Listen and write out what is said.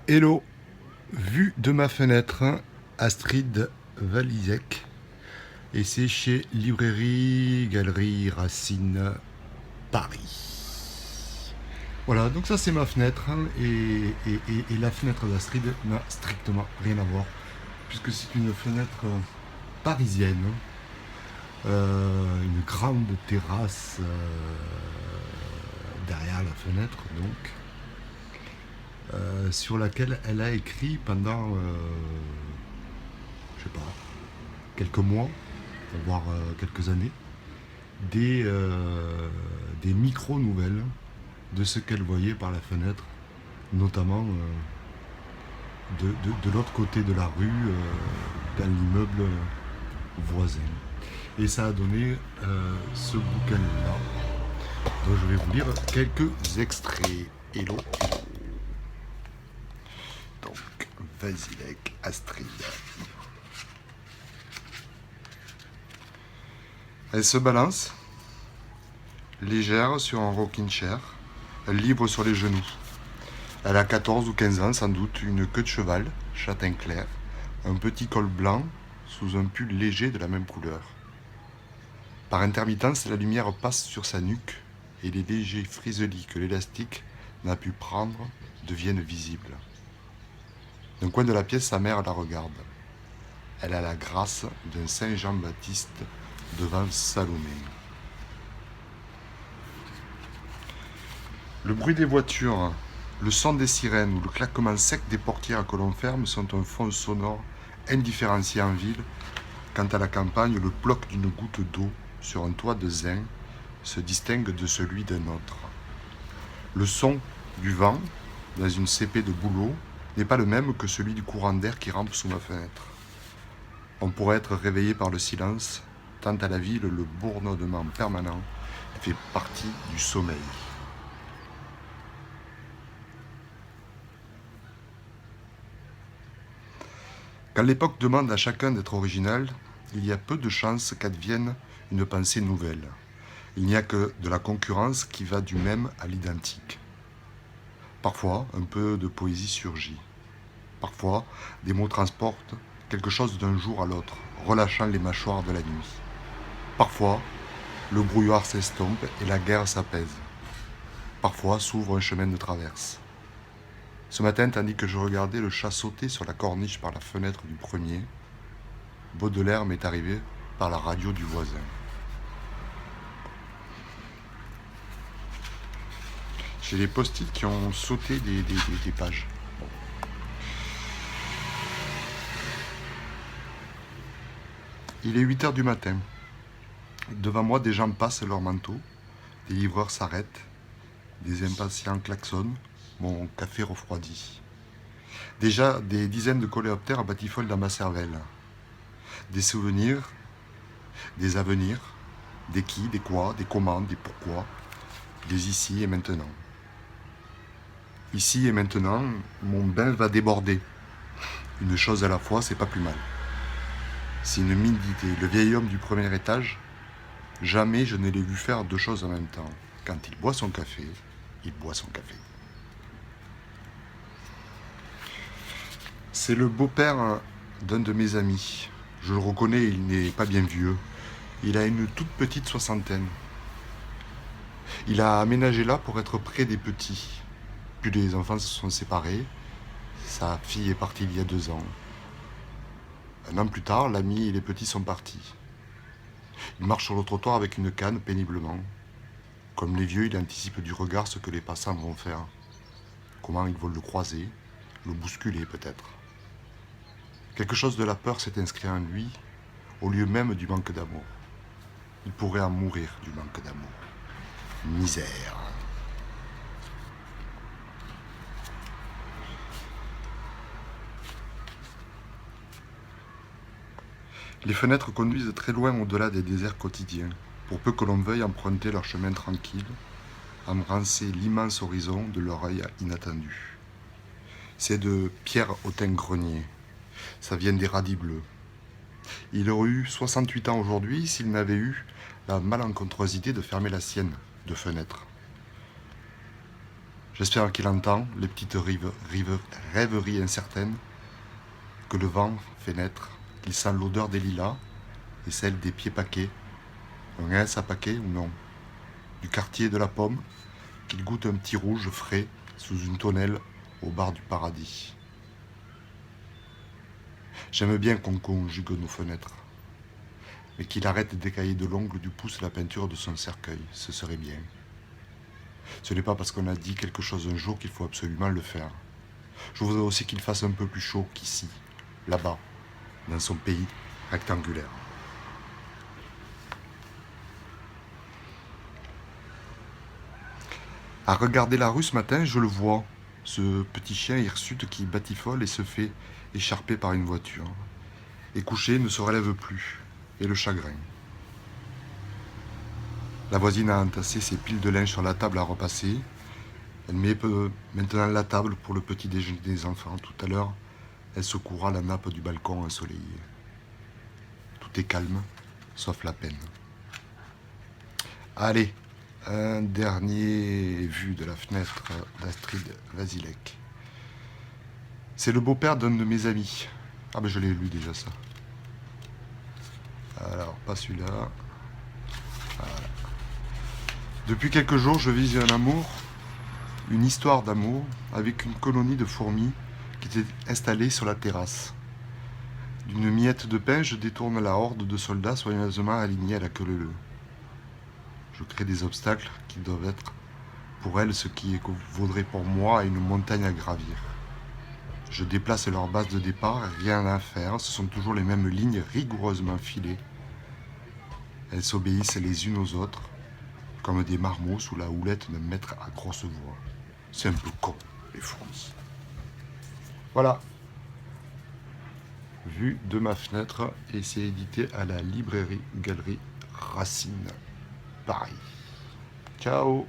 Hello, vue de ma fenêtre, Astrid Valizek, et c'est chez Librairie Galerie Racine Paris. Voilà, donc ça c'est ma fenêtre, et la fenêtre d'Astrid n'a strictement rien à voir, puisque c'est une fenêtre parisienne, une grande terrasse derrière la fenêtre, donc, sur laquelle elle a écrit pendant, je sais pas, quelques mois, voire quelques années, des micro-nouvelles de ce qu'elle voyait par la fenêtre, notamment de l'autre côté de la rue, dans l'immeuble voisin. Et ça a donné ce bouquin-là, dont je vais vous lire quelques extraits. Hello, hello. Donc, vas-y, avec Astrid. Elle se balance, légère sur un rocking chair, libre sur les genoux. Elle a 14 ou 15 ans sans doute, une queue de cheval, châtain clair, un petit col blanc sous un pull léger de la même couleur. Par intermittence, la lumière passe sur sa nuque et les légers friselis que l'élastique n'a pu prendre deviennent visibles. D'un coin de la pièce, sa mère la regarde. Elle a la grâce d'un Saint Jean-Baptiste devant Salomé. Le bruit des voitures, le son des sirènes ou le claquement sec des portières que l'on ferme sont un fond sonore indifférencié en ville, quand à la campagne, le ploc d'une goutte d'eau sur un toit de zinc se distingue de celui d'un autre. Le son du vent dans une cépée de bouleau n'est pas le même que celui du courant d'air qui rampe sous ma fenêtre. On pourrait être réveillé par le silence, tant à la ville le bourdonnement permanent fait partie du sommeil. Quand l'époque demande à chacun d'être original, il y a peu de chances qu'advienne une pensée nouvelle. Il n'y a que de la concurrence qui va du même à l'identique. Parfois, un peu de poésie surgit. Parfois, des mots transportent quelque chose d'un jour à l'autre, relâchant les mâchoires de la nuit. Parfois, le brouillard s'estompe et la guerre s'apaise. Parfois, s'ouvre un chemin de traverse. Ce matin, tandis que je regardais le chat sauter sur la corniche par la fenêtre du premier, Baudelaire m'est arrivé par la radio du voisin. J'ai les post-it qui ont sauté des pages. Il est 8 heures du matin. Devant moi, des gens passent leurs manteaux, des livreurs s'arrêtent, des impatients klaxonnent, mon café refroidit. Déjà, des dizaines de coléoptères batifolent dans ma cervelle. Des souvenirs, des avenirs, des qui, des quoi, des comment, des pourquoi, des ici et maintenant. Ici et maintenant, mon bain va déborder. Une chose à la fois, c'est pas plus mal. C'est une mine d'idées. Le vieil homme du premier étage, jamais je ne l'ai vu faire deux choses en même temps. Quand il boit son café, il boit son café. C'est le beau-père d'un de mes amis. Je le reconnais, il n'est pas bien vieux. Il a une toute petite soixantaine. Il a aménagé là pour être près des petits. Puis les enfants se sont séparés. Sa fille est partie il y a 2 ans. Un an plus tard, l'ami et les petits sont partis. Il marche sur le trottoir avec une canne péniblement. Comme les vieux, il anticipe du regard ce que les passants vont faire. Comment ils vont le croiser, le bousculer peut-être. Quelque chose de la peur s'est inscrit en lui, au lieu même du manque d'amour. Il pourrait en mourir du manque d'amour. Misère. Les fenêtres conduisent très loin au-delà des déserts quotidiens, pour peu que l'on veuille emprunter leur chemin tranquille, embrasser l'immense horizon de leur œil inattendu. C'est de Pierre Autin-Grenier. Ça vient des radis bleus. Il aurait eu 68 ans aujourd'hui s'il n'avait eu la malencontreuse idée de fermer la sienne de fenêtre. J'espère qu'il entend les petites rêveries incertaines que le vent fait naître, qu'il sent l'odeur des lilas et celle des pieds paquets, un S à paquet ou non, du quartier de la pomme, qu'il goûte un petit rouge frais sous une tonnelle au bar du paradis. J'aime bien qu'on conjugue nos fenêtres, mais qu'il arrête d'écailler de l'ongle du pouce la peinture de son cercueil, ce serait bien. Ce n'est pas parce qu'on a dit quelque chose un jour qu'il faut absolument le faire. Je voudrais aussi qu'il fasse un peu plus chaud qu'ici, là-bas, dans son pays rectangulaire. À regarder la rue ce matin, je le vois, ce petit chien hirsute qui batifole et se fait écharper par une voiture. Et couché, ne se relève plus, et le chagrin. La voisine a entassé ses piles de linge sur la table à repasser. Elle met maintenant la table pour le petit déjeuner des enfants. Tout à l'heure, elle secourra la nappe du balcon ensoleillé. Tout est calme, sauf la peine. Allez, un dernier vu de la fenêtre d'Astrid Vasilek. C'est le beau-père d'un de mes amis. Ah ben je l'ai lu déjà ça. Alors, pas celui-là. Voilà. Depuis quelques jours, je vis un amour, une histoire d'amour, avec une colonie de fourmis qui était installée sur la terrasse. D'une miette de pain, je détourne la horde de soldats soigneusement alignés à la queue leu. Je crée des obstacles qui doivent être pour elles ce qui vaudrait pour moi une montagne à gravir. Je déplace leur base de départ, rien à faire, ce sont toujours les mêmes lignes rigoureusement filées. Elles s'obéissent les unes aux autres, comme des marmots sous la houlette d'un maître à grosse voix. C'est un peu con, les fourmis. Voilà. Vue de ma fenêtre, et c'est édité à la librairie Galerie Racine, Paris. Ciao.